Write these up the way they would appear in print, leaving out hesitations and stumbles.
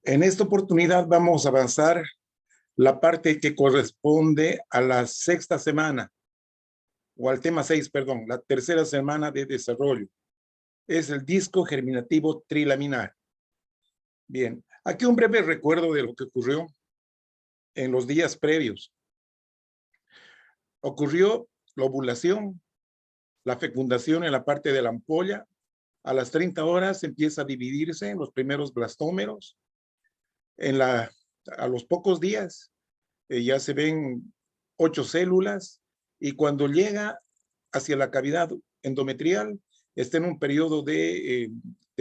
En esta oportunidad vamos a avanzar la parte que corresponde a la sexta semana, o al tema 6, perdón, la tercera semana de desarrollo. Es el disco germinativo trilaminar. Bien, aquí un breve recuerdo de lo que ocurrió en los días previos. Ocurrió la ovulación, la fecundación en la parte de la ampolla. A las 30 horas empieza a dividirse en los primeros blastómeros. A los pocos días ya se ven 8 células y cuando llega hacia la cavidad endometrial está en un periodo de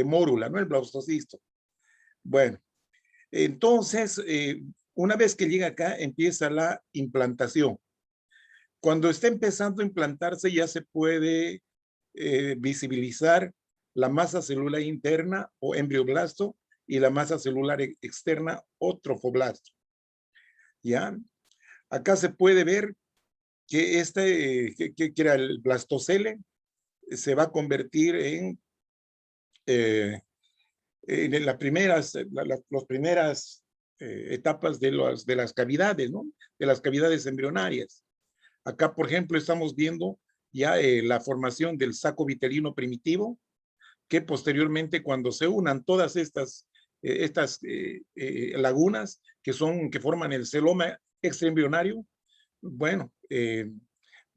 mórula, ¿no? El blastocisto. Bueno, entonces, una vez que llega acá, empieza la implantación. Cuando está empezando a implantarse, ya se puede visibilizar la masa celular interna o embrioblasto y la masa celular externa o trofoblasto. ¿Ya? Acá se puede ver que que era el blastocele, se va a convertir en las primeras, las primeras etapas de las cavidades, ¿no? De las cavidades embrionarias. Acá, por ejemplo, estamos viendo ya la formación del saco vitelino primitivo, que posteriormente, cuando se unan todas estas lagunas que forman el celoma extraembrionario, bueno,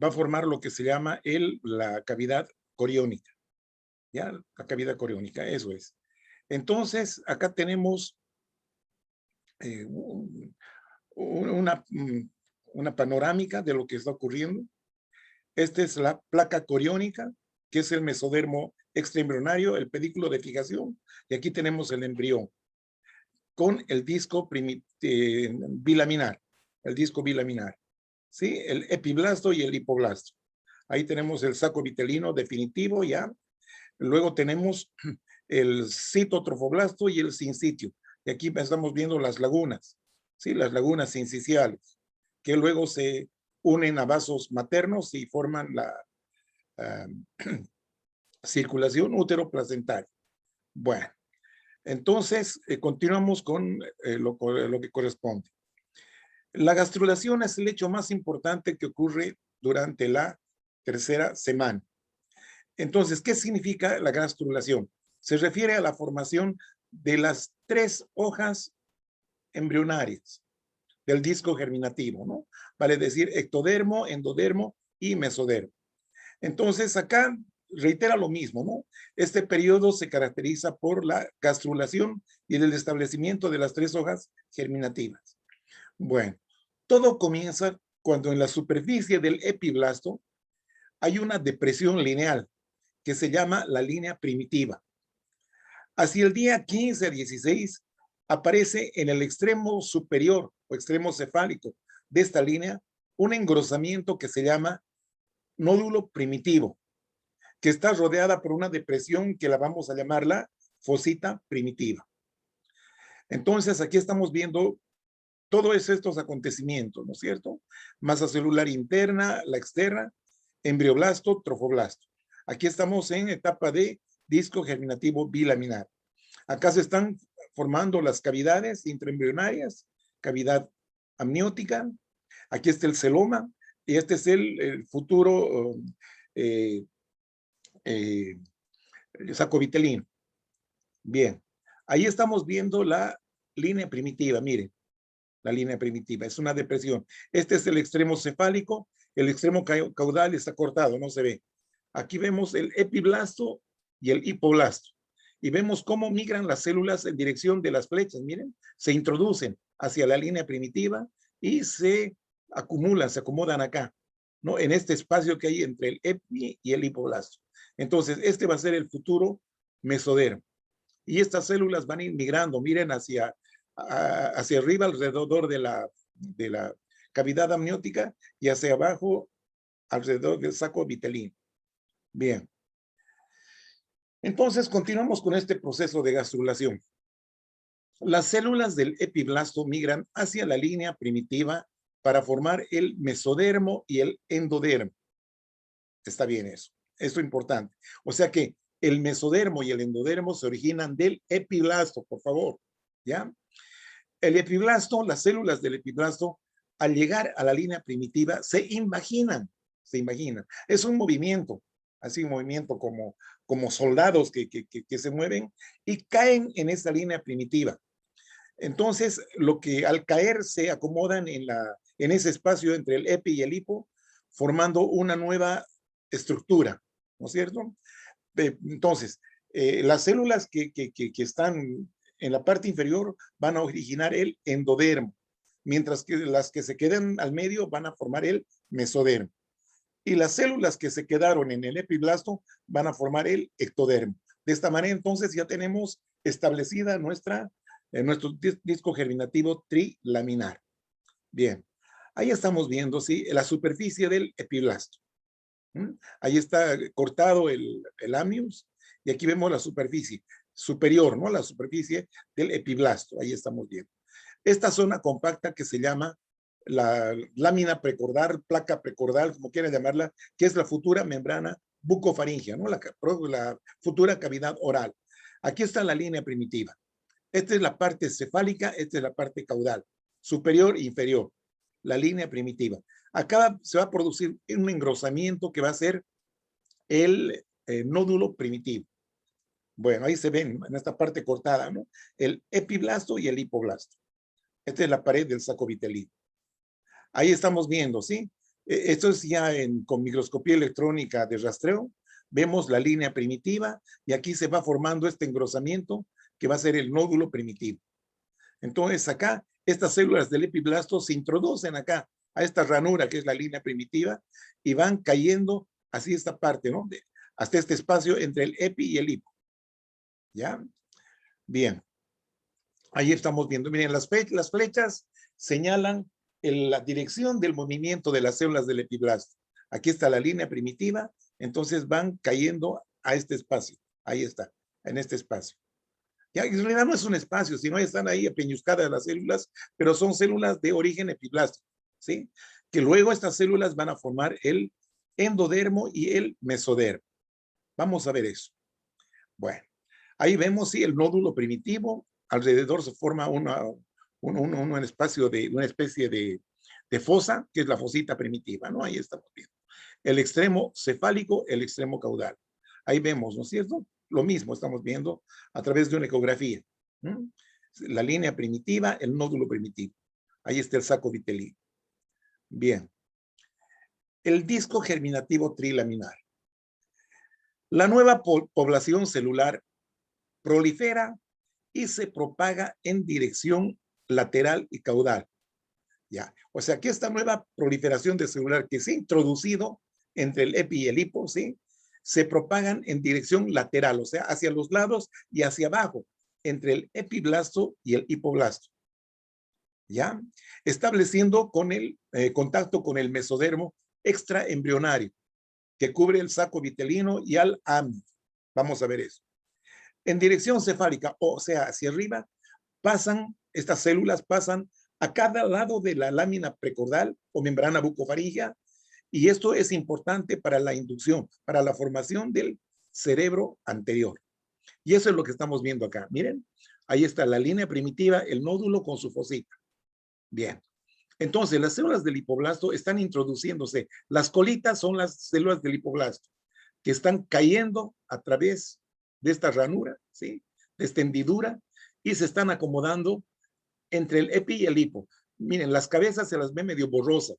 va a formar lo que se llama la cavidad coriónica. ¿Ya? La cavidad coriónica, eso es. Entonces, acá tenemos eh, una, una panorámica de lo que está ocurriendo. Esta es la placa coriónica, que es el mesodermo extraembrionario, el pedículo de fijación, y aquí tenemos el embrión con el disco bilaminar, el disco bilaminar, ¿sí? El epiblasto y el hipoblasto. Ahí tenemos el saco vitelino definitivo ya. Luego tenemos el citotrofoblasto y el sincitio. Y aquí estamos viendo las lagunas, ¿sí? Las lagunas sinciciales, que luego se unen a vasos maternos y forman la circulación útero-placentaria. Bueno, entonces continuamos con lo que corresponde. La gastrulación es el hecho más importante que ocurre durante la tercera semana. Entonces, ¿qué significa la gastrulación? Se refiere a la formación de las 3 hojas embrionarias del disco germinativo, ¿no? Vale decir ectodermo, endodermo y mesodermo. Entonces, acá reitera lo mismo, ¿no? Este periodo se caracteriza por la gastrulación y el establecimiento de las 3 hojas germinativas. Bueno, todo comienza cuando en la superficie del epiblasto hay una depresión lineal que se llama la línea primitiva. Hacia el día 15 a 16 aparece en el extremo superior o extremo cefálico de esta línea un engrosamiento que se llama nódulo primitivo, que está rodeada por una depresión que la vamos a llamar la fosita primitiva. Entonces, aquí estamos viendo todos estos acontecimientos, ¿no es cierto? Masa celular interna, la externa, embrioblasto, trofoblasto. Aquí estamos en etapa de disco germinativo bilaminar. Acá se están formando las cavidades intraembrionarias, cavidad amniótica. Aquí está el celoma y este es el futuro eh, eh, saco vitelino. Bien, ahí estamos viendo la línea primitiva, miren, la línea primitiva, es una depresión. Este es el extremo cefálico, el extremo caudal está cortado, no se ve. Aquí vemos el epiblasto y el hipoblasto. Y vemos cómo migran las células en dirección de las flechas, miren, se introducen hacia la línea primitiva y se acumulan, se acomodan acá, ¿no? En este espacio que hay entre el epi y el hipoblasto. Entonces, este va a ser el futuro mesodermo. Y estas células van a ir migrando, miren, hacia arriba alrededor de la cavidad amniótica y hacia abajo alrededor del saco vitelino. Bien. Entonces, continuamos con este proceso de gastrulación. Las células del epiblasto migran hacia la línea primitiva para formar el mesodermo y el endodermo. Está bien eso. Esto es importante. O sea que el mesodermo y el endodermo se originan del epiblasto, por favor. ¿ya? El epiblasto, las células del epiblasto, al llegar a la línea primitiva, se imaginan. Es un movimiento, así un movimiento como soldados que se mueven y caen en esa línea primitiva. Entonces, lo que al caer se acomodan en ese espacio entre el epi y el hipo, formando una nueva estructura, ¿no es cierto? Entonces, las células que están en la parte inferior van a originar el endodermo, mientras que las que se quedan al medio van a formar el mesodermo. Y las células que se quedaron en el epiblasto van a formar el ectodermo. De esta manera, entonces, ya tenemos establecida nuestro disco germinativo trilaminar. Bien, ahí estamos viendo, ¿sí?, la superficie del epiblasto. Ahí está cortado el amnios y aquí vemos la superficie superior, ¿no? La superficie del epiblasto, ahí estamos viendo. Esta zona compacta que se llama la lámina precordal, placa precordal, como quieran llamarla, que es la futura membrana bucofaringea, ¿no? La futura cavidad oral. Aquí está la línea primitiva. Esta es la parte cefálica, esta es la parte caudal, superior e inferior, la línea primitiva. Acá se va a producir un engrosamiento que va a ser el nódulo primitivo. Bueno, ahí se ven en esta parte cortada, ¿no? El epiblasto y el hipoblasto. Esta es la pared del saco vitelino. Ahí estamos viendo, ¿sí? Esto es ya con microscopía electrónica de rastreo. Vemos la línea primitiva y aquí se va formando este engrosamiento que va a ser el nódulo primitivo. Entonces acá, estas células del epiblasto se introducen acá a esta ranura que es la línea primitiva y van cayendo así esta parte, ¿no? Hasta este espacio entre el epi y el hipo. ¿Ya? Bien. Ahí estamos viendo. Miren, las flechas señalan la dirección del movimiento de las células del epiblasto. Aquí está la línea primitiva, entonces van cayendo a este espacio. Ahí está, en este espacio. Ya, en realidad no es un espacio, sino están ahí apeñuscadas las células, pero son células de origen epiblástico, ¿sí? Que luego estas células van a formar el endodermo y el mesodermo. Vamos a ver eso. Bueno, ahí vemos, sí, el nódulo primitivo. Alrededor se forma un espacio una especie de fosa, que es la fosita primitiva, ¿no? Ahí estamos viendo. El extremo cefálico, el extremo caudal. Ahí vemos, ¿no es cierto? Lo mismo estamos viendo a través de una ecografía. La línea primitiva, el nódulo primitivo. Ahí está el saco vitelino. Bien. El disco germinativo trilaminar. La nueva población celular prolifera y se propaga en dirección lateral y caudal. Ya. O sea que esta nueva proliferación de celular que se ha introducido entre el epi y el hipo, ¿sí?, se propagan en dirección lateral, o sea, hacia los lados y hacia abajo, entre el epiblasto y el hipoblasto. ¿Ya? Estableciendo contacto con el mesodermo extraembrionario, que cubre el saco vitelino y al amnios. Vamos a ver eso. En dirección cefálica, o sea, hacia arriba, estas células pasan a cada lado de la lámina precordal o membrana bucofaringea, y esto es importante para la inducción, para la formación del cerebro anterior. Y eso es lo que estamos viendo acá. Miren, ahí está la línea primitiva, el nódulo con su fosita. Bien. Entonces, las células del hipoblasto están introduciéndose. Las colitas son las células del hipoblasto, que están cayendo a través de esta ranura, ¿sí?, de esta hendidura, y se están acomodando entre el epi y el hipo. Miren, las cabezas se las ve medio borrosas.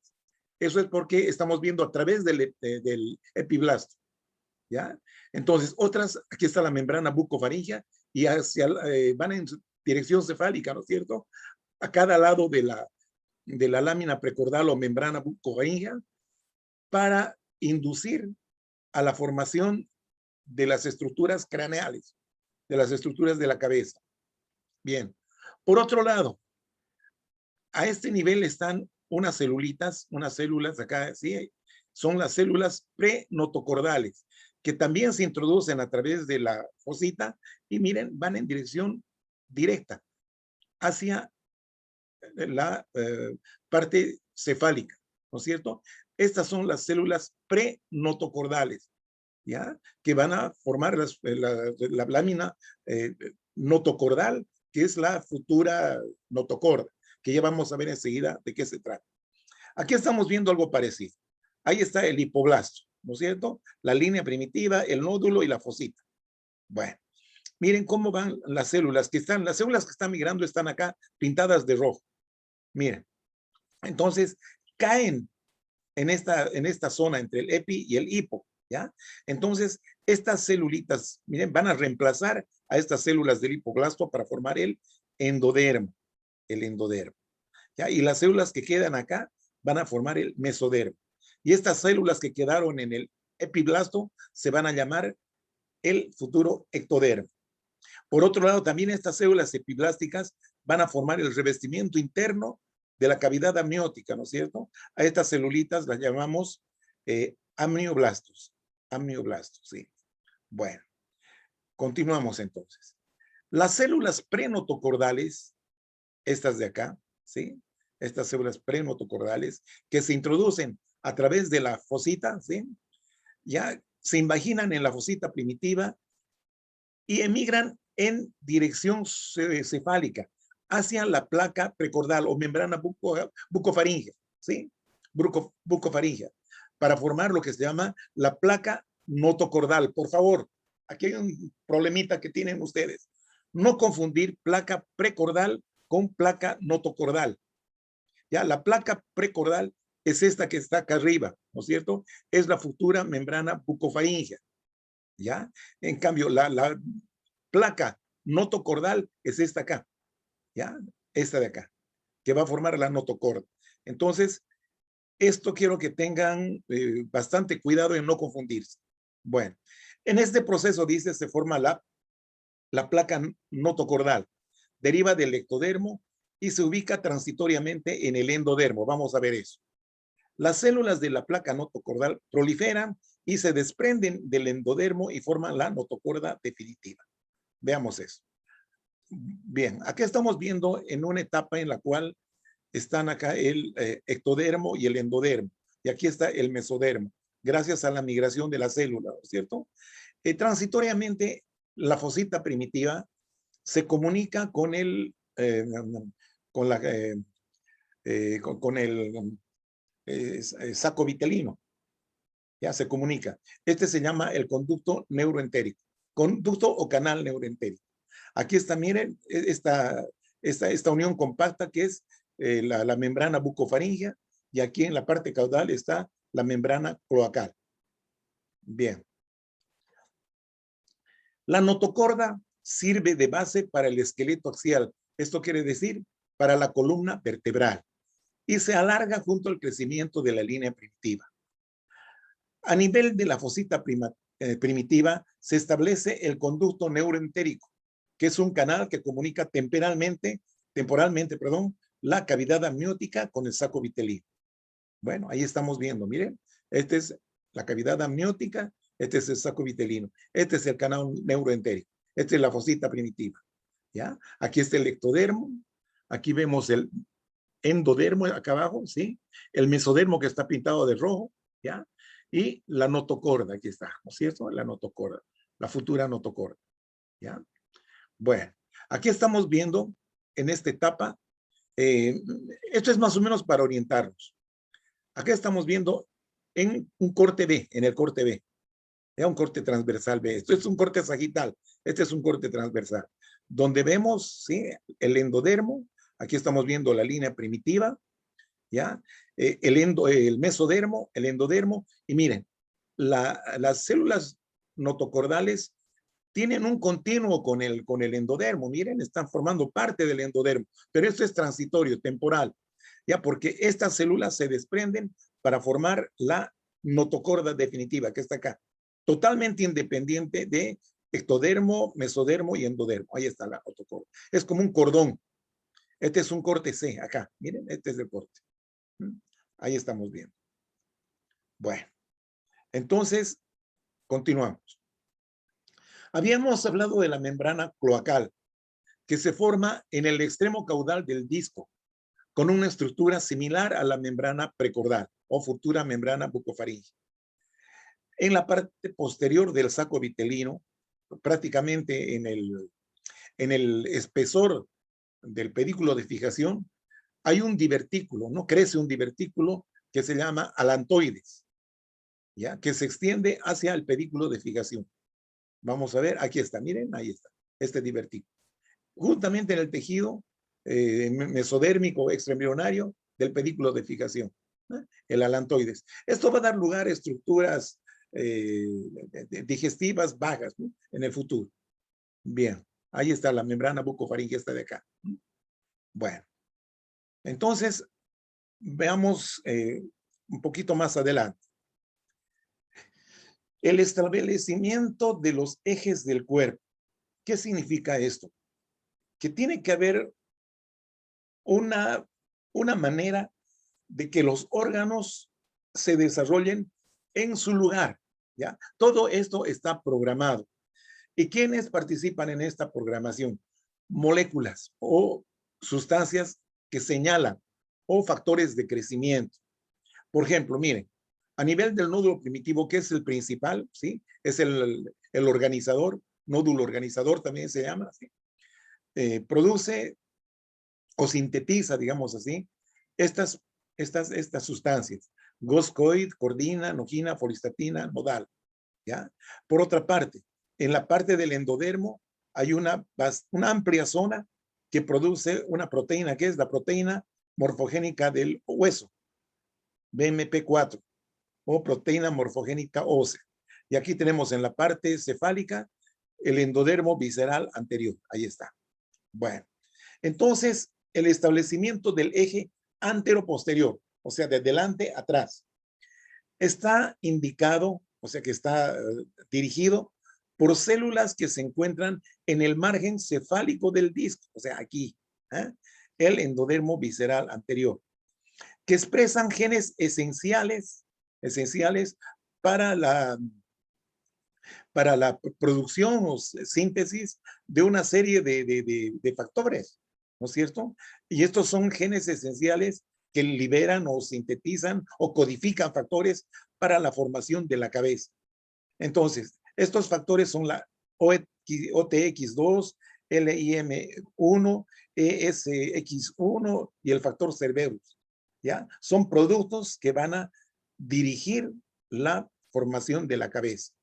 Eso es porque estamos viendo a través del epiblasto, ¿ya? Entonces, aquí está la membrana bucofaringea y van en dirección cefálica, ¿no es cierto?, a cada lado de la lámina precordal o membrana bucofaringea para inducir a la formación de las estructuras craneales, de las estructuras de la cabeza. Bien. Por otro lado, a este nivel están unas células acá, ¿sí? Son las células prenotocordales, que también se introducen a través de la fosita y miren, van en dirección directa hacia la parte cefálica, ¿no es cierto? Estas son las células prenotocordales, ¿ya? Que van a formar la lámina notocordal que es la futura notocorda, que ya vamos a ver enseguida de qué se trata. Aquí estamos viendo algo parecido. Ahí está el hipoblasto, ¿no es cierto? La línea primitiva, el nódulo y la fosita. Bueno, miren cómo van las células que están migrando están acá pintadas de rojo. Miren, entonces caen en esta zona entre el epi y el hipo, ¿ya? Entonces, estas celulitas, miren, van a reemplazar a estas células del hipoblasto para formar el endodermo, ¿ya? Y las células que quedan acá van a formar el mesodermo. Y estas células que quedaron en el epiblasto se van a llamar el futuro ectodermo. Por otro lado, también estas células epiblásticas van a formar el revestimiento interno de la cavidad amniótica, ¿no es cierto? A estas celulitas las llamamos amnioblastos. Amnioblastos, sí. Bueno, continuamos entonces. Las células prenotocordales, estas de acá, ¿sí? Estas células prenotocordales que se introducen a través de la fosita, ¿sí? Ya se imaginan en la fosita primitiva y emigran en dirección cefálica hacia la placa precordal o membrana bucofaringea, ¿sí? Bucofaringea, para formar lo que se llama la placa notocordal. Por favor, aquí hay un problemita que tienen ustedes. No confundir placa precordal con placa notocordal. Ya, la placa precordal es esta que está acá arriba, ¿no es cierto? Es la futura membrana bucofaringea. ¿Ya? En cambio, la placa notocordal es esta acá, ¿ya? Esta de acá, que va a formar la notocorda. Entonces, esto quiero que tengan bastante cuidado en no confundirse. Bueno, en este proceso, dice, se forma la placa notocordal, deriva del ectodermo y se ubica transitoriamente en el endodermo. Vamos a ver eso. Las células de la placa notocordal proliferan y se desprenden del endodermo y forman la notocorda definitiva. Veamos eso. Bien, aquí estamos viendo en una etapa en la cual están acá el ectodermo y el endodermo. Y aquí está el mesodermo, gracias a la migración de la célula, ¿no es cierto? Transitoriamente, la fosita primitiva se comunica con el, con el saco vitelino. Ya se comunica. Este se llama el conducto neuroentérico. Conducto o canal neuroentérico. Aquí está, miren, esta unión compacta que es la membrana bucofaringea y aquí en la parte caudal está la membrana cloacal. Bien. La notocorda sirve de base para el esqueleto axial. Esto quiere decir para la columna vertebral y se alarga junto al crecimiento de la línea primitiva. A nivel de la fosita primitiva se establece el conducto neuroentérico, que es un canal que comunica temporalmente, la cavidad amniótica con el saco vitelino. Bueno, ahí estamos viendo, miren, esta es la cavidad amniótica, este es el saco vitelino, este es el canal neuroentérico, esta es la fosita primitiva, ¿ya? Aquí está el ectodermo, aquí vemos el endodermo acá abajo, ¿sí? El mesodermo que está pintado de rojo, ¿ya? Y la notocorda, aquí está, ¿no es cierto? La notocorda, la futura notocorda, ¿ya? Bueno, aquí estamos viendo en esta etapa, esto es más o menos para orientarnos. Acá estamos viendo en un corte B, en el corte B, es un corte transversal B. Esto es un corte sagital, este es un corte transversal, donde vemos, ¿sí? El endodermo, aquí estamos viendo la línea primitiva, ¿ya? El mesodermo, el endodermo, y miren, las células notocordales tienen un continuo con el endodermo, miren, están formando parte del endodermo, pero esto es transitorio, temporal, ya, porque estas células se desprenden para formar la notocorda definitiva, que está acá, totalmente independiente de ectodermo, mesodermo y endodermo. Ahí está la notocorda. Es como un cordón. Este es un corte C, acá, miren, este es el corte. Ahí estamos viendo. Bueno, entonces, continuamos. Habíamos hablado de la membrana cloacal, que se forma en el extremo caudal del disco, con una estructura similar a la membrana precordal o futura membrana bucofaringea. En la parte posterior del saco vitelino, prácticamente en el espesor del pedículo de fijación, hay un divertículo, ¿no? Crece un divertículo que se llama alantoides, ¿ya? Que se extiende hacia el pedículo de fijación. Vamos a ver, aquí está, miren, ahí está, este divertículo. Justamente en el tejido mesodérmico extraembrionario del pedículo de fijación, ¿no? El alantoides. Esto va a dar lugar a estructuras digestivas bajas, ¿no? En el futuro. Bien, ahí está la membrana bucofaringea esta de acá. Bueno, entonces veamos un poquito más adelante. El establecimiento de los ejes del cuerpo. ¿Qué significa esto? Que tiene que haber una manera de que los órganos se desarrollen en su lugar, ¿ya? Todo esto está programado. ¿Y quiénes participan en esta programación? Moléculas o sustancias que señalan o factores de crecimiento. Por ejemplo, miren, a nivel del nódulo primitivo, que es el principal, ¿sí? Es el organizador, nódulo organizador también se llama, ¿sí? Produce o sintetiza, digamos así, estas sustancias, goscoid, cordina, nogina, folistatina, nodal, ¿ya? Por otra parte, en la parte del endodermo hay una amplia zona que produce una proteína, que es la proteína morfogénica del hueso, BMP4, o proteína morfogénica ósea. Y aquí tenemos en la parte cefálica el endodermo visceral anterior, ahí está. Bueno, entonces el establecimiento del eje antero-posterior, o sea, de delante a atrás, está indicado, o sea, que está dirigido por células que se encuentran en el margen cefálico del disco, o sea, aquí, el endodermo visceral anterior, que expresan genes esenciales para la producción o síntesis de una serie de factores, ¿no es cierto? Y estos son genes esenciales que liberan o sintetizan o codifican factores para la formación de la cabeza. Entonces, estos factores son la OTX2, LIM1, ESX1 y el factor Cerberus, ¿ya? Son productos que van a dirigir la formación de la cabeza.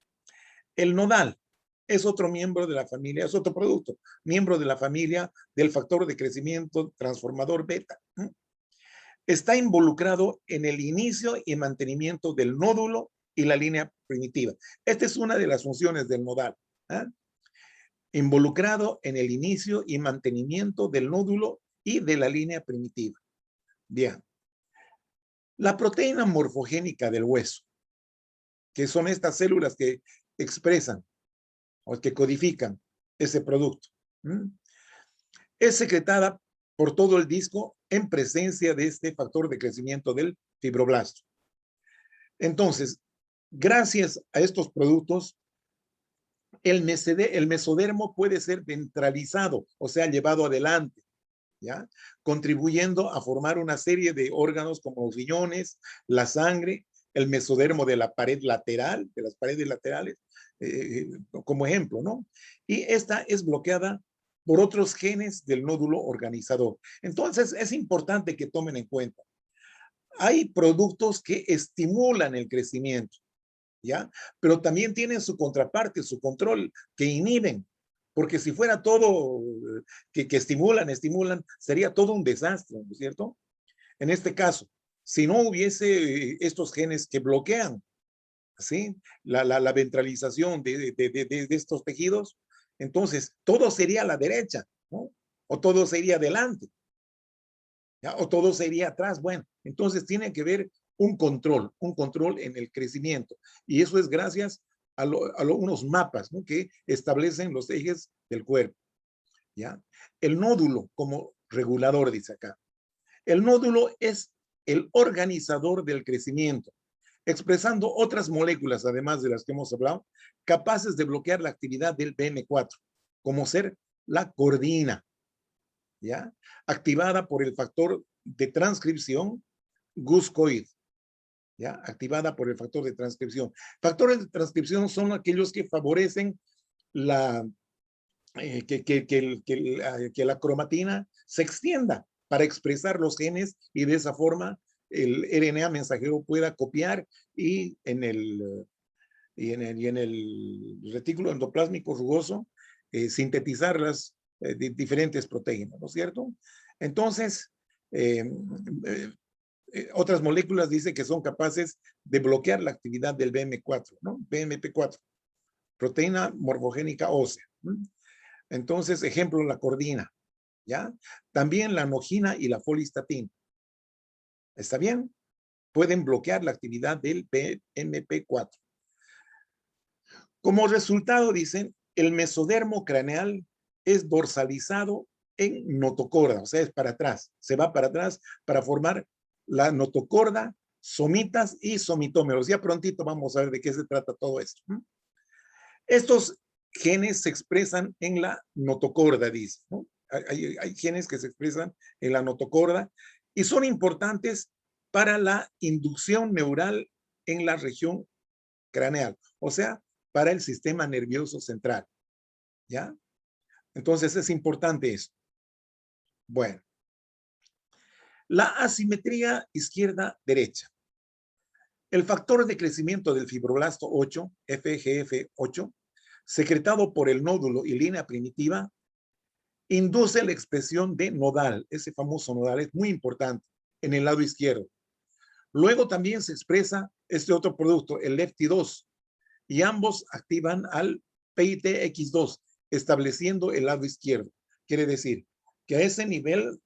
El nodal es otro miembro de la familia, es otro producto, miembro de la familia del factor de crecimiento transformador beta. Está involucrado en el inicio y mantenimiento del nódulo y la línea primitiva. Esta es una de las funciones del nodal. Involucrado en el inicio y mantenimiento del nódulo y de la línea primitiva. Bien. La proteína morfogénica del hueso, que son estas células que expresan o que codifican ese producto, es secretada por todo el disco en presencia de este factor de crecimiento del fibroblasto. Entonces, gracias a estos productos, el mesodermo puede ser ventralizado, o sea, llevado adelante, ¿ya? Contribuyendo a formar una serie de órganos como los riñones, la sangre, el mesodermo de la pared lateral, de las paredes laterales, como ejemplo, ¿no? Y esta es bloqueada por otros genes del nódulo organizador. Entonces, es importante que tomen en cuenta. Hay productos que estimulan el crecimiento, ¿ya? Pero también tienen su contraparte, su control, que inhiben. Porque si fuera todo que estimulan, sería todo un desastre, ¿no es cierto? En este caso, si no hubiese estos genes que bloquean, ¿sí? La ventralización de estos tejidos, entonces todo sería a la derecha, ¿no? O todo sería adelante, ¿ya? O todo sería atrás. Bueno, entonces tiene que haber un control en el crecimiento. Y eso es gracias a unos mapas, ¿no? Que establecen los ejes del cuerpo, ¿ya? El nódulo como regulador, dice acá. El nódulo es el organizador del crecimiento, expresando otras moléculas, además de las que hemos hablado, capaces de bloquear la actividad del BM4, como ser la cordina, ¿ya? Activada por el factor de transcripción guscoid, ¿ya? Activada por el factor de transcripción. Factores de transcripción son aquellos que favorecen la que la cromatina se extienda para expresar los genes y de esa forma el RNA mensajero pueda copiar y en el retículo endoplásmico rugoso sintetizar las diferentes proteínas, ¿no es cierto? Entonces, otras moléculas dicen que son capaces de bloquear la actividad del BM4, ¿no? BMP4, proteína morfogénica ósea. Entonces, ejemplo, la cordina, ¿ya? También la anogina y la folistatina. ¿Está bien? Pueden bloquear la actividad del BMP4. Como resultado, dicen, el mesodermo craneal es dorsalizado en notocorda, o sea, es para atrás, se va para atrás para formar la notocorda, somitas y somitómeros. Ya prontito vamos a ver de qué se trata todo esto. Estos genes se expresan en la notocorda, dice, ¿no? Hay genes que se expresan en la notocorda y son importantes para la inducción neural en la región craneal, o sea, para el sistema nervioso central, ¿ya? Entonces es importante eso. Bueno, la asimetría izquierda-derecha. El factor de crecimiento del fibroblasto 8, FGF8, secretado por el nódulo y línea primitiva, induce la expresión de nodal. Ese famoso nodal es muy importante en el lado izquierdo. Luego también se expresa este otro producto, el LEFT2, y ambos activan al PITX2, estableciendo el lado izquierdo. Quiere decir que a ese nivel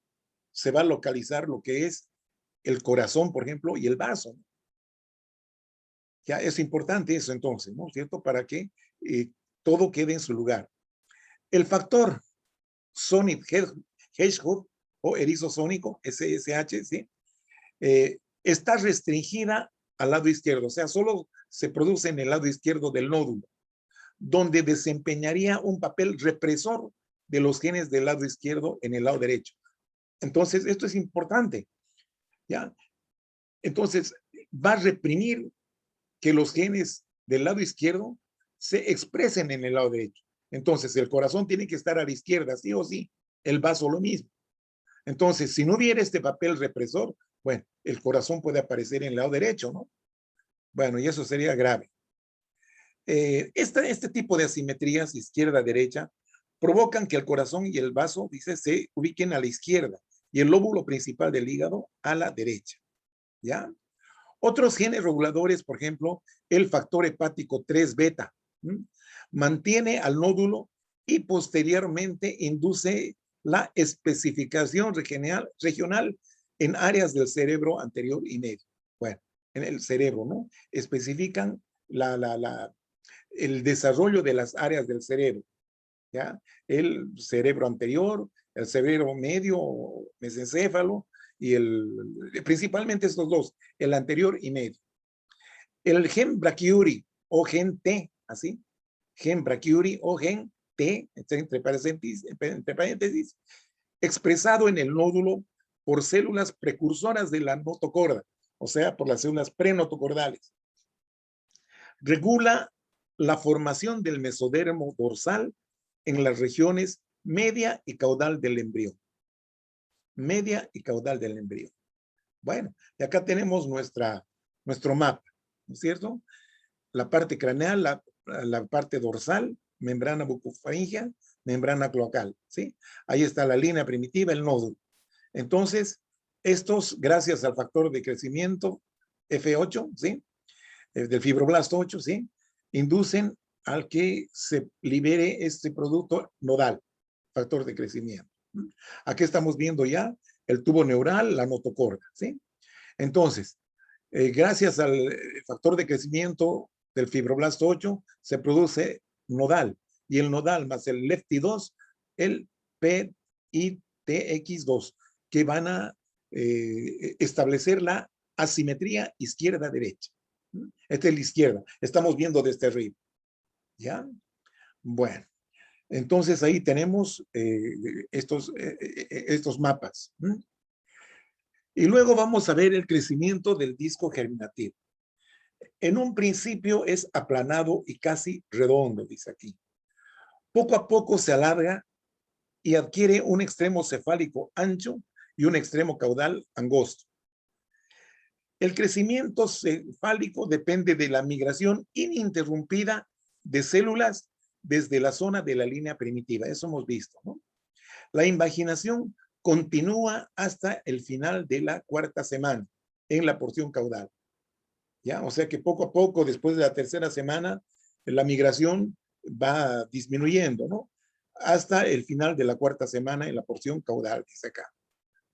se va a localizar lo que es el corazón, por ejemplo, y el vaso. Ya es importante eso entonces, ¿no es cierto? Para que todo quede en su lugar. El factor Sonic Hedgehog o erizosónico, SSH, ¿sí? Está restringida al lado izquierdo, o sea, solo se produce en el lado izquierdo del nódulo, donde desempeñaría un papel represor de los genes del lado izquierdo en el lado derecho. Entonces, esto es importante, ¿ya? Entonces, va a reprimir que los genes del lado izquierdo se expresen en el lado derecho. Entonces, el corazón tiene que estar a la izquierda, sí o sí, el vaso lo mismo. Entonces, si no hubiera este papel represor, bueno, el corazón puede aparecer en el lado derecho, ¿no? Bueno, y eso sería grave. Este tipo de asimetrías izquierda-derecha provocan que el corazón y el vaso, dice, se ubiquen a la izquierda y el lóbulo principal del hígado a la derecha, ¿ya? Otros genes reguladores, por ejemplo, el factor hepático 3 beta, mantiene al nódulo y posteriormente induce la especificación regional en áreas del cerebro anterior y medio. Bueno, en el cerebro, ¿no? Especifican el desarrollo de las áreas del cerebro, ¿ya? El cerebro anterior, el cerebro medio, mesencéfalo, y principalmente estos dos, el anterior y medio. El gen brachyury o gen T, así, gen brachyury o gen T, entre paréntesis, expresado en el nódulo por células precursoras de la notocorda, o sea, por las células prenotocordales. Regula la formación del mesodermo dorsal en las regiones media y caudal del embrión. Media y caudal del embrión. Bueno, y acá tenemos nuestro mapa, ¿no es cierto? La parte craneal, la parte dorsal, membrana bucofaringea, membrana cloacal, ¿sí? Ahí está la línea primitiva, el nódulo. Entonces, estos, gracias al factor de crecimiento F8, ¿sí? Del fibroblasto 8, ¿sí? Inducen al que se libere este producto nodal, factor de crecimiento. Aquí estamos viendo ya el tubo neural, la notocorda, ¿sí? Entonces, gracias al factor de crecimiento del fibroblasto 8, se produce nodal, y el nodal más el LEFT2, el PITX2, que van a establecer la asimetría izquierda-derecha. Esta es la izquierda, estamos viendo desde arriba, ¿ya? Bueno, entonces ahí tenemos estos mapas. Y luego vamos a ver el crecimiento del disco germinativo. En un principio es aplanado y casi redondo, dice aquí. Poco a poco se alarga y adquiere un extremo cefálico ancho y un extremo caudal angosto. El crecimiento cefálico depende de la migración ininterrumpida de células desde la zona de la línea primitiva. Eso hemos visto, ¿no? La invaginación continúa hasta el final de la cuarta semana en la porción caudal. ¿Ya? O sea que poco a poco, después de la tercera semana, la migración va disminuyendo, ¿no? Hasta el final de la cuarta semana en la porción caudal, que es acá.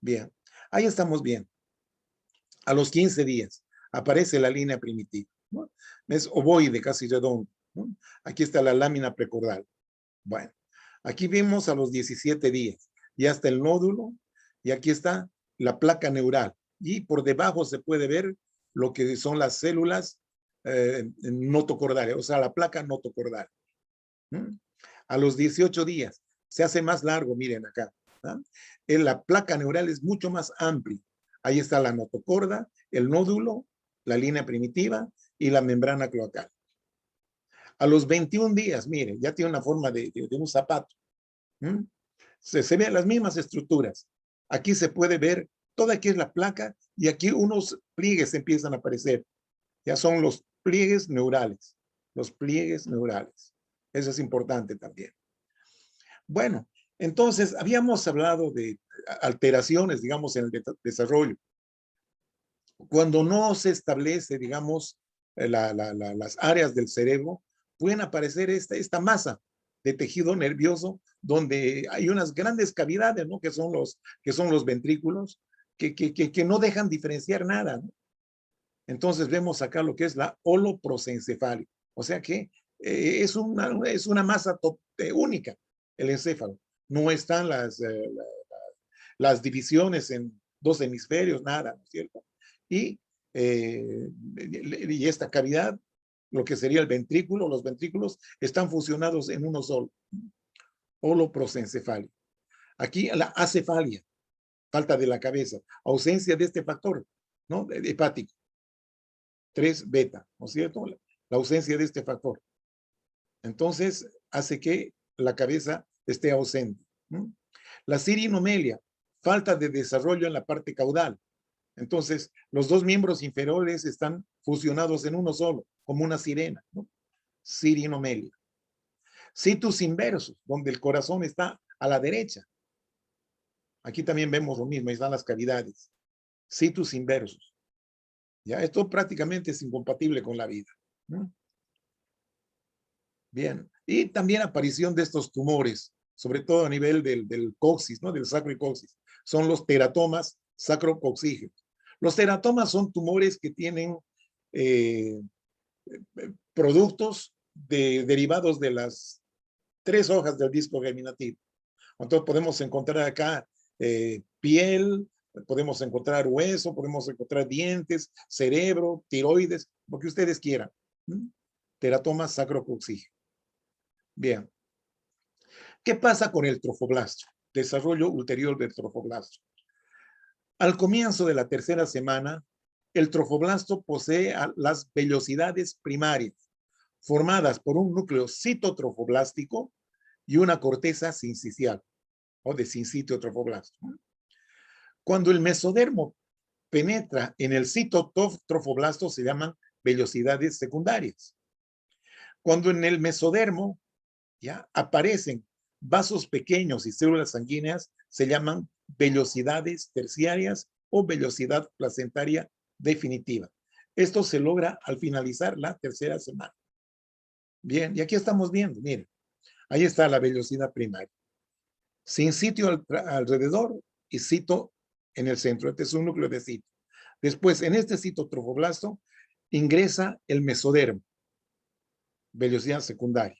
Bien, ahí estamos bien. A los 15 días aparece la línea primitiva, ¿no? Es ovoide, casi redondo, ¿no? Aquí está la lámina precaudal. Bueno, aquí vemos a los 17 días. Ya está el nódulo y aquí está la placa neural. Y por debajo se puede ver lo que son las células notocordales, o sea, la placa notocordal. ¿Mm? A los 18 días se hace más largo, miren acá. ¿No? La placa neural es mucho más amplia. Ahí está la notocorda, el nódulo, la línea primitiva y la membrana cloacal. A los 21 días, miren, ya tiene una forma de un zapato. ¿Mm? Se ven las mismas estructuras. Aquí se puede ver, toda aquí es la placa y aquí unos pliegues empiezan a aparecer. Ya son los pliegues neurales. Los pliegues neurales. Eso es importante también. Bueno, entonces habíamos hablado de alteraciones, digamos, en el desarrollo. Cuando no se establece, digamos, las áreas del cerebro, pueden aparecer esta masa de tejido nervioso donde hay unas grandes cavidades, ¿no? Que son los ventrículos, que no dejan diferenciar nada, ¿no? Entonces vemos acá lo que es la holoprosencefalia. O sea que es una masa única, el encéfalo. No están las divisiones en dos hemisferios, nada, ¿no es cierto? Y esta cavidad, lo que sería el ventrículo, los ventrículos están fusionados en uno solo, holoprosencefalia. Aquí la acefalia, falta de la cabeza, ausencia de este factor, ¿no? Hepático, 3 beta, ¿no es cierto? La ausencia de este factor. Entonces, hace que la cabeza esté ausente. ¿No? La sirinomelia, falta de desarrollo en la parte caudal. Entonces, los dos miembros inferiores están fusionados en uno solo, como una sirena, ¿no? Sirinomelia. Situs inversus, donde el corazón está a la derecha. Aquí también vemos lo mismo, ahí están las cavidades. Situs inversus. Ya, esto prácticamente es incompatible con la vida, ¿no? Bien. Y también aparición de estos tumores, sobre todo a nivel del coxis, ¿no? Del sacrocoxis. Son los teratomas sacrocoxígenos. Los teratomas son tumores que tienen productos derivados de las 3 hojas del disco germinativo. Entonces podemos encontrar acá piel, podemos encontrar hueso, podemos encontrar dientes, cerebro, tiroides, lo que ustedes quieran. Teratoma sacrocoxígeno. Bien. ¿Qué pasa con el trofoblasto? Desarrollo ulterior del trofoblasto. Al comienzo de la tercera semana, el trofoblasto posee las vellosidades primarias, formadas por un núcleo citotrofoblástico y una corteza sincicial, o de sincitio trofoblasto. Cuando el mesodermo penetra en el citotrofoblasto, se llaman vellosidades secundarias. Cuando en el mesodermo ya aparecen vasos pequeños y células sanguíneas, se llaman vellosidades terciarias o vellosidad placentaria definitiva. Esto se logra al finalizar la tercera semana. Bien, y aquí estamos viendo, miren, ahí está la vellosidad primaria. Sin sitio alrededor y cito en el centro. Este es un núcleo de cito. Después, en este citotrofoblasto, ingresa el mesodermo, vellosidad secundaria.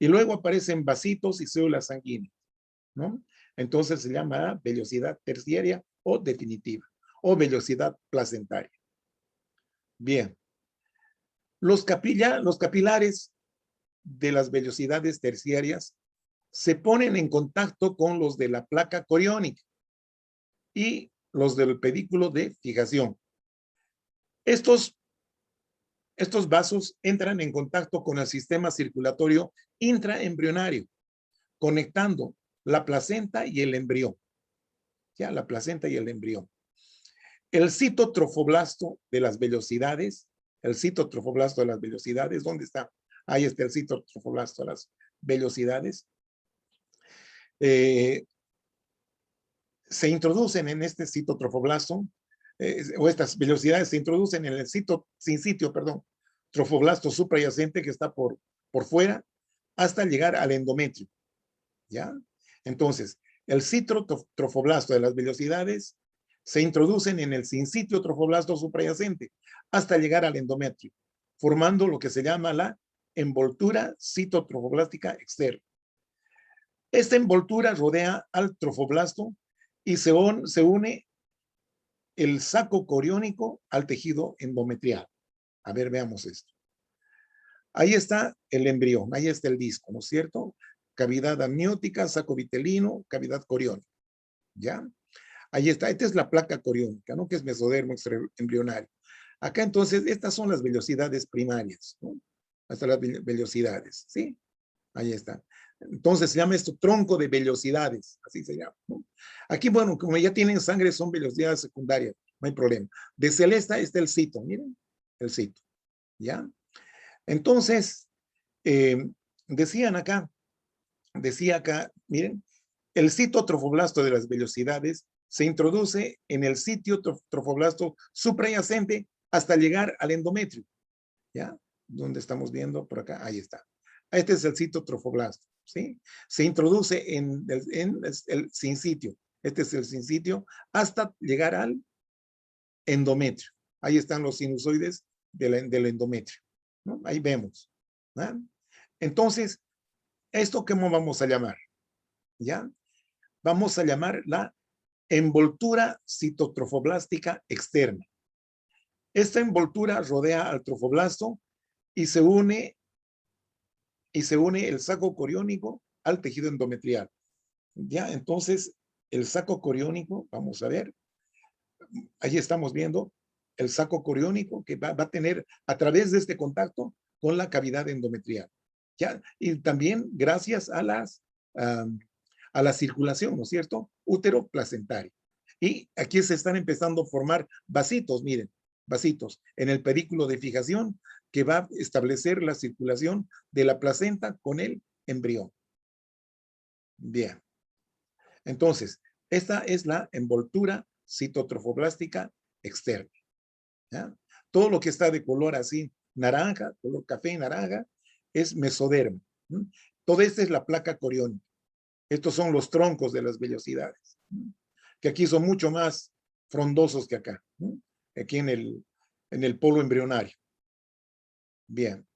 Y luego aparecen vasitos y células sanguíneas, ¿no? Entonces se llama vellosidad terciaria o definitiva, o vellosidad placentaria. Bien. Los capilares de las vellosidades terciarias se ponen en contacto con los de la placa coriónica y los del pedículo de fijación. Estos vasos entran en contacto con el sistema circulatorio intraembrionario conectando la placenta y el embrión. Ya, la placenta y el embrión. El citotrofoblasto de las vellosidades, el citotrofoblasto de las vellosidades, ¿dónde está? Ahí está el citotrofoblasto de las vellosidades. Se introducen en este citotrofoblasto, o estas velocidades se introducen en el trofoblasto suprayacente que está por fuera, hasta llegar al endometrio. ¿Ya? Entonces, el citotrofoblasto de las velocidades se introducen en el sincitio trofoblasto suprayacente hasta llegar al endometrio, formando lo que se llama la envoltura citotrofoblástica externa. Esta envoltura rodea al trofoblasto y se une el saco coriónico al tejido endometrial. A ver, veamos esto. Ahí está el embrión, ahí está el disco, ¿no es cierto? Cavidad amniótica, saco vitelino, cavidad coriónica. ¿Ya? Ahí está, esta es la placa coriónica, ¿no? Que es mesodermo embrionario. Acá entonces, estas son las vellosidades primarias, ¿no? Hasta las vellosidades, ¿sí? Ahí está. Entonces se llama esto tronco de vellosidades, así se llama, ¿no? Aquí, bueno, como ya tienen sangre, son vellosidades secundarias, no hay problema. De celeste está el cito, miren, el cito, ¿ya? Entonces, decía acá, miren, el citotrofoblasto de las vellosidades se introduce en el sitio trofoblasto suprayacente hasta llegar al endometrio, ¿ya? ¿Dónde estamos viendo? Por acá, ahí está. Este es el citotrofoblasto, ¿sí? Se introduce en el sincitio. Este es el sincitio hasta llegar al endometrio. Ahí están los sinusoides del endometrio, ¿no? Ahí vemos, ¿no? Entonces, ¿esto cómo vamos a llamar? ¿Ya? Vamos a llamar la envoltura citotrofoblástica externa. Esta envoltura rodea al trofoblasto y se une el saco coriónico al tejido endometrial. Ya, entonces, el saco coriónico, vamos a ver, ahí estamos viendo el saco coriónico que va a tener a través de este contacto con la cavidad endometrial. ¿Ya? Y también gracias a la circulación, ¿no es cierto? Útero placentario. Y aquí se están empezando a formar vasitos, miren, vasitos en el pedículo de fijación que va a establecer la circulación de la placenta con el embrión. Bien. Entonces, esta es la envoltura citotrofoblástica externa. ¿Ya? Todo lo que está de color así naranja, color café y naranja, es mesodermo. Todo esto es la placa coriónica. Estos son los troncos de las vellosidades, que aquí son mucho más frondosos que acá, aquí en el polo embrionario. Bien.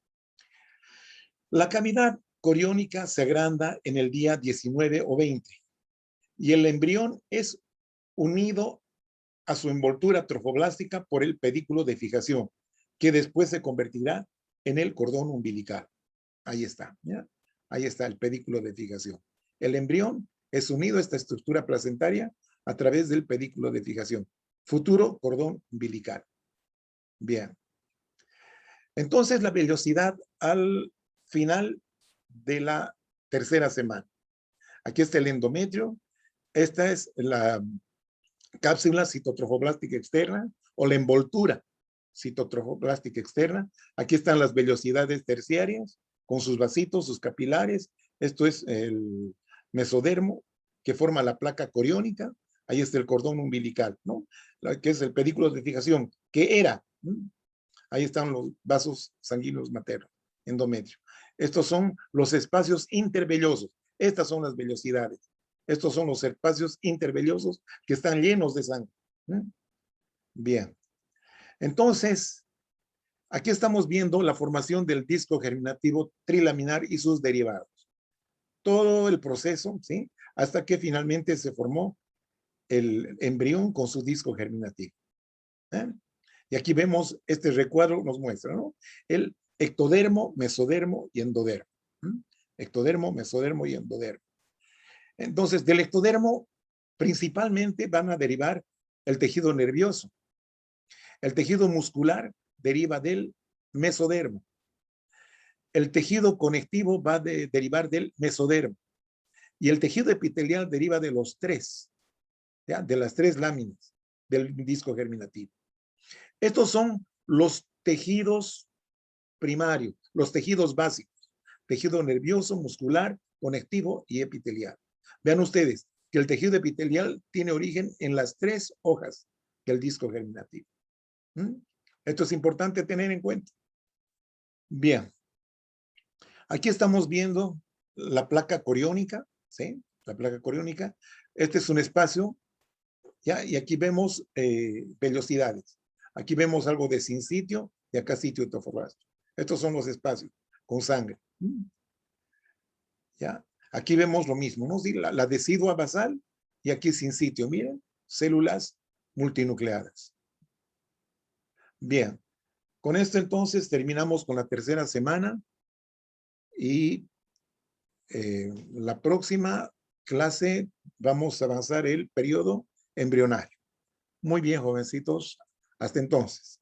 La cavidad coriónica se agranda en el día 19 o 20 y el embrión es unido a su envoltura trofoblástica por el pedículo de fijación, que después se convertirá en el cordón umbilical. Ahí está, ¿ya? Ahí está el pedículo de fijación. El embrión es unido a esta estructura placentaria a través del pedículo de fijación. Futuro cordón umbilical. Bien. Entonces, la vellosidad al final de la tercera semana. Aquí está el endometrio. Esta es la cápsula citotrofoblástica externa o la envoltura citotrofoblástica externa. Aquí están las vellosidades terciarias con sus vasitos, sus capilares. Esto es el mesodermo que forma la placa coriónica. Ahí está el cordón umbilical, ¿no? Que es el pedículo de fijación, que era. Ahí están los vasos sanguíneos maternos, endometrio. Estos son los espacios intervellosos. Estas son las vellosidades. Estos son los espacios intervellosos que están llenos de sangre. Bien. Entonces, aquí estamos viendo la formación del disco germinativo trilaminar y sus derivados. Todo el proceso, ¿sí? Hasta que finalmente se formó el embrión con su disco germinativo. Y aquí vemos, este recuadro nos muestra, ¿no? El ectodermo, mesodermo y endodermo. Ectodermo, mesodermo y endodermo. Entonces, del ectodermo principalmente van a derivar el tejido nervioso. El tejido muscular deriva del mesodermo. El tejido conectivo va a derivar del mesodermo. Y el tejido epitelial deriva de los tres, ¿ya? De las tres láminas del disco germinativo. Estos son los tejidos primarios, los tejidos básicos, tejido nervioso, muscular, conectivo y epitelial. Vean ustedes que el tejido epitelial tiene origen en las tres hojas del disco germinativo. Esto es importante tener en cuenta. Bien. Aquí estamos viendo la placa coriónica, ¿sí? La placa coriónica. Este es un espacio, ¿ya? Y aquí vemos vellosidades. Aquí vemos algo de sincitio y acá sitio toforrastro. Estos son los espacios con sangre. ¿Ya? Aquí vemos lo mismo, ¿no? Sí, la decidua basal y aquí sincitio. Miren, células multinucleadas. Bien. Con esto entonces terminamos con la tercera semana y la próxima clase vamos a avanzar el periodo embrionario. Muy bien, jovencitos. Hasta entonces.